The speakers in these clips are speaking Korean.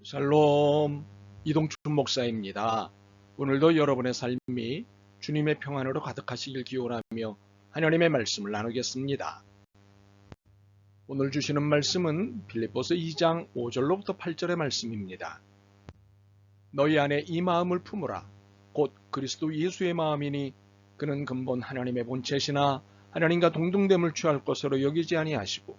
샬롬, 이동춘 목사입니다. 오늘도 여러분의 삶이 주님의 평안으로 가득하시길 기원하며 하나님의 말씀을 나누겠습니다. 오늘 주시는 말씀은 빌립보서 2장 5절로부터 8절의 말씀입니다. 너희 안에 이 마음을 품으라. 곧 그리스도 예수의 마음이니 그는 근본 하나님의 본체시나 하나님과 동등됨을 취할 것으로 여기지 아니하시고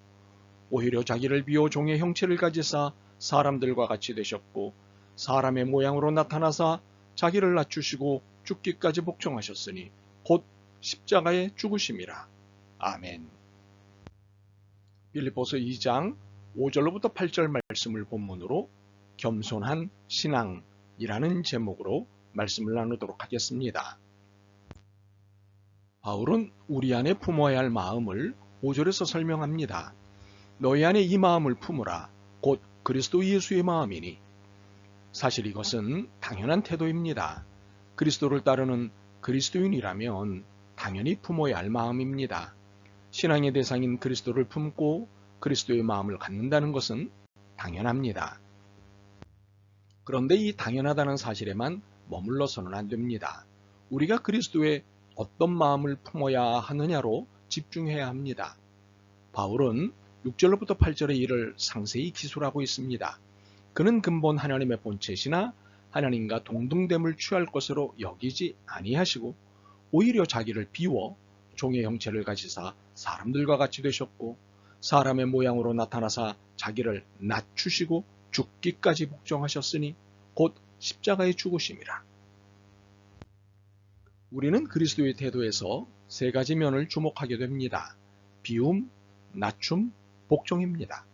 오히려 자기를 비워 종의 형체를 가지사 사람들과 같이 되셨고 사람의 모양으로 나타나사 자기를 낮추시고 죽기까지 복종하셨으니 곧 십자가에 죽으심이라. 아멘. 빌립보서 2장 5절로부터 8절 말씀을 본문으로 겸손한 신앙이라는 제목으로 말씀을 나누도록 하겠습니다. 바울은 우리 안에 품어야 할 마음을 5절에서 설명합니다. 너희 안에 이 마음을 품으라. 곧 그리스도 예수의 마음이니. 사실 이것은 당연한 태도입니다. 그리스도를 따르는 그리스도인이라면 당연히 품어야 할 마음입니다. 신앙의 대상인 그리스도를 품고 그리스도의 마음을 갖는다는 것은 당연합니다. 그런데 이 당연하다는 사실에만 머물러서는 안 됩니다. 우리가 그리스도의 어떤 마음을 품어야 하느냐로 집중해야 합니다. 바울은 6절로부터 8절의 일을 상세히 기술하고 있습니다. 그는 근본 하나님의 본체시나 하나님과 동등됨을 취할 것으로 여기지 아니하시고 오히려 자기를 비워 종의 형체를 가지사 사람들과 같이 되셨고 사람의 모양으로 나타나사 자기를 낮추시고 죽기까지 복종하셨으니 곧 십자가에 죽으심이라. 우리는 그리스도의 태도에서 세 가지 면을 주목하게 됩니다. 비움, 낮춤, 복종입니다.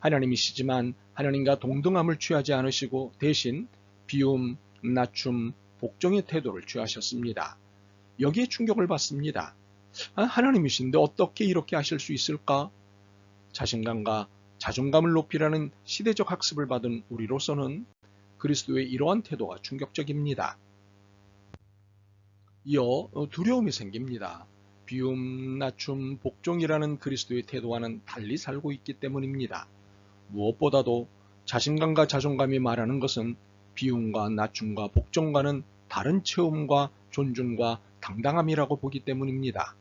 하나님이시지만 하나님과 동등함을 취하지 않으시고 대신 비움, 낮춤, 복종의 태도를 취하셨습니다. 여기에 충격을 받습니다. 하나님이신데 어떻게 이렇게 하실 수 있을까? 자신감과 자존감을 높이라는 시대적 학습을 받은 우리로서는 그리스도의 이러한 태도가 충격적입니다. 이어 두려움이 생깁니다. 비움, 낮춤, 복종이라는 그리스도의 태도와는 달리 살고 있기 때문입니다. 무엇보다도 자신감과 자존감이 말하는 것은 비움과 낮춤과 복종과는 다른 체험과 존중과 당당함이라고 보기 때문입니다.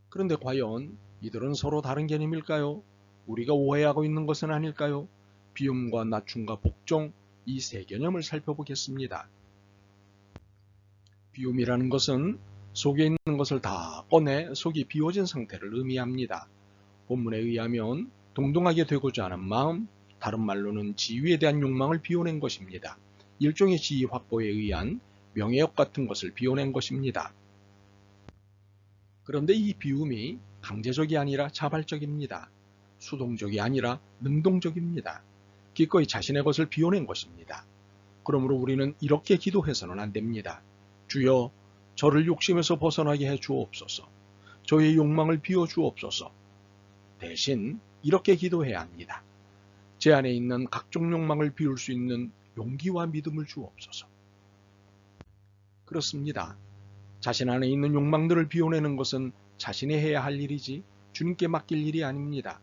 그런데 과연 이들은 서로 다른 개념일까요? 우리가 오해하고 있는 것은 아닐까요? 비움과 낮춤과 복종, 이 세 개념을 살펴보겠습니다. 비움이라는 것은 속에 있는 것을 다 꺼내 속이 비워진 상태를 의미합니다. 본문에 의하면 동등하게 되고자 하는 마음, 다른 말로는 지위에 대한 욕망을 비워낸 것입니다. 일종의 지위 확보에 의한 명예욕 같은 것을 비워낸 것입니다. 그런데 이 비움이 강제적이 아니라 자발적입니다. 수동적이 아니라 능동적입니다. 기꺼이 자신의 것을 비워낸 것입니다. 그러므로 우리는 이렇게 기도해서는 안 됩니다. 주여, 저를 욕심에서 벗어나게 해 주옵소서. 저의 욕망을 비워 주옵소서. 대신 이렇게 기도해야 합니다. 제 안에 있는 각종 욕망을 비울 수 있는 용기와 믿음을 주옵소서. 그렇습니다. 자신 안에 있는 욕망들을 비워내는 것은 자신이 해야 할 일이지 주님께 맡길 일이 아닙니다.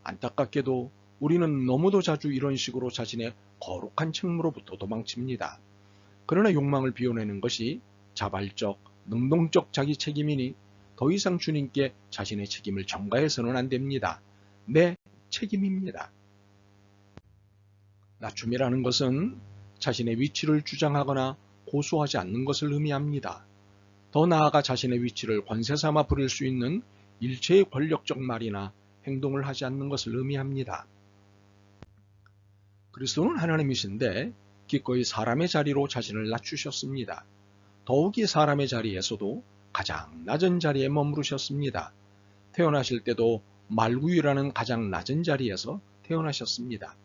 안타깝게도 우리는 너무도 자주 이런 식으로 자신의 거룩한 책무로부터 도망칩니다. 그러나 욕망을 비워내는 것이 자발적, 능동적 자기 책임이니 더 이상 주님께 자신의 책임을 전가해서는 안 됩니다. 내 책임입니다. 낮춤이라는 것은 자신의 위치를 주장하거나 고수하지 않는 것을 의미합니다. 더 나아가 자신의 위치를 권세 삼아 부릴 수 있는 일체의 권력적 말이나 행동을 하지 않는 것을 의미합니다. 그리스도는 하나님이신데 기꺼이 사람의 자리로 자신을 낮추셨습니다. 더욱이 사람의 자리에서도 가장 낮은 자리에 머무르셨습니다. 태어나실 때도 말구유라는 가장 낮은 자리에서 태어나셨습니다.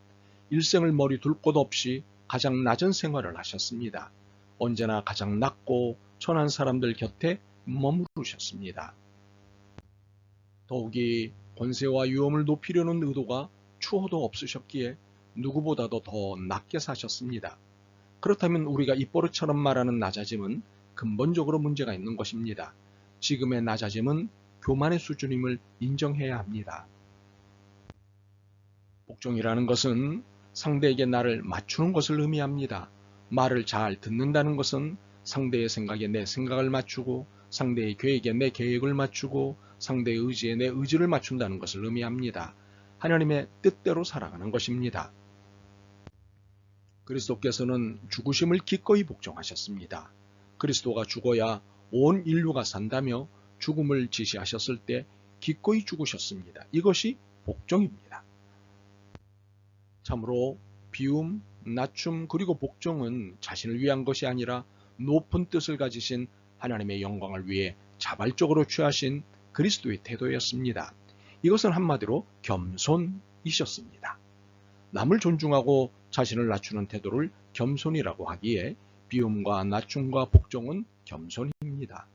일생을 머리 둘 곳 없이 가장 낮은 생활을 하셨습니다. 언제나 가장 낮고 천한 사람들 곁에 머무르셨습니다. 더욱이 권세와 위엄을 높이려는 의도가 추호도 없으셨기에 누구보다도 더 낮게 사셨습니다. 그렇다면 우리가 입버릇처럼 말하는 낮아짐은 근본적으로 문제가 있는 것입니다. 지금의 낮아짐은 교만의 수준임을 인정해야 합니다. 복종이라는 것은 상대에게 나를 맞추는 것을 의미합니다. 말을 잘 듣는다는 것은 상대의 생각에 내 생각을 맞추고 상대의 계획에 내 계획을 맞추고 상대의 의지에 내 의지를 맞춘다는 것을 의미합니다. 하나님의 뜻대로 살아가는 것입니다. 그리스도께서는 죽으심을 기꺼이 복종하셨습니다. 그리스도가 죽어야 온 인류가 산다며 죽음을 지시하셨을 때 기꺼이 죽으셨습니다. 이것이 복종입니다. 참으로 비움, 낮춤 그리고 복종은 자신을 위한 것이 아니라 높은 뜻을 가지신 하나님의 영광을 위해 자발적으로 취하신 그리스도의 태도였습니다. 이것은 한마디로 겸손이셨습니다. 남을 존중하고 자신을 낮추는 태도를 겸손이라고 하기에 비움과 낮춤과 복종은 겸손입니다.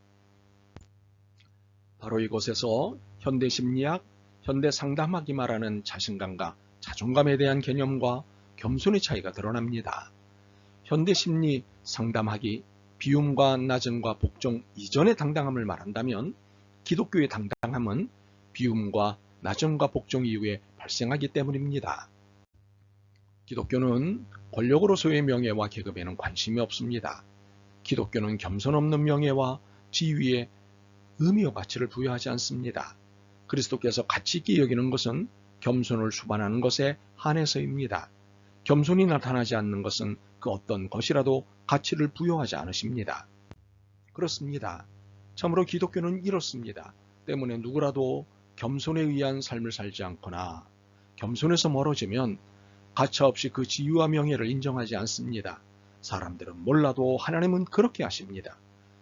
바로 이곳에서 현대 심리학, 현대 상담학이 말하는 자신감과 자존감에 대한 개념과 겸손의 차이가 드러납니다. 현대 심리 상담학이 비움과 낮음과 복종 이전의 당당함을 말한다면 기독교의 당당함은 비움과 낮음과 복종 이후에 발생하기 때문입니다. 기독교는 권력으로서의 명예와 계급에는 관심이 없습니다. 기독교는 겸손 없는 명예와 지위에 의미와 가치를 부여하지 않습니다. 그리스도께서 가치 있게 여기는 것은 겸손을 수반하는 것에 한해서입니다. 겸손이 나타나지 않는 것은 그 어떤 것이라도 가치를 부여하지 않으십니다. 그렇습니다. 참으로 기독교는 이렇습니다. 때문에 누구라도 겸손에 의한 삶을 살지 않거나 겸손에서 멀어지면 가차없이 그 지위와 명예를 인정하지 않습니다. 사람들은 몰라도 하나님은 그렇게 하십니다.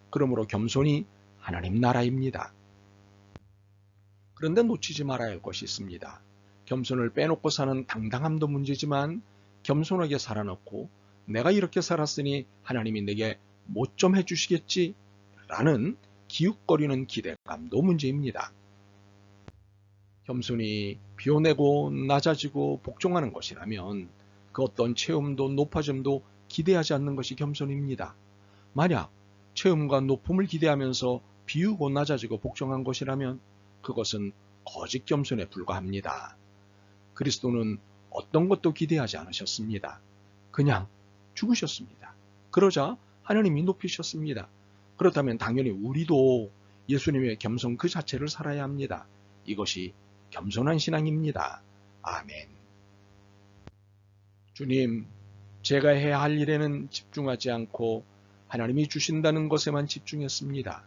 그러므로 겸손이 하나님 나라입니다. 그런데 놓치지 말아야 할 것이 있습니다. 겸손을 빼놓고 사는 당당함도 문제지만 겸손하게 살아놓고 내가 이렇게 살았으니 하나님이 내게 뭐 좀 해주시겠지? 라는 기웃거리는 기대감도 문제입니다. 겸손히 비워내고 낮아지고 복종하는 것이라면 그 어떤 체험도 높아짐도 기대하지 않는 것이 겸손입니다. 만약 체험과 높음을 기대하면서 비우고 낮아지고 복종한 것이라면 그것은 거짓 겸손에 불과합니다. 그리스도는 어떤 것도 기대하지 않으셨습니다. 그냥 죽으셨습니다. 그러자 하나님이 높이셨습니다. 그렇다면 당연히 우리도 예수님의 겸손 그 자체를 살아야 합니다. 이것이 겸손한 신앙입니다. 아멘. 주님, 제가 해야 할 일에는 집중하지 않고 하나님이 주신다는 것에만 집중했습니다.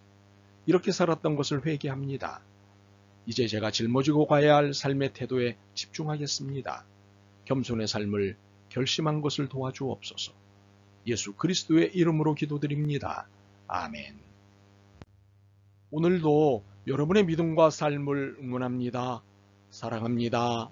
이렇게 살았던 것을 회개합니다. 이제 제가 짊어지고 가야 할 삶의 태도에 집중하겠습니다. 겸손의 삶을 결심한 것을 도와주옵소서. 예수 그리스도의 이름으로 기도드립니다. 아멘. 오늘도 여러분의 믿음과 삶을 응원합니다. 사랑합니다.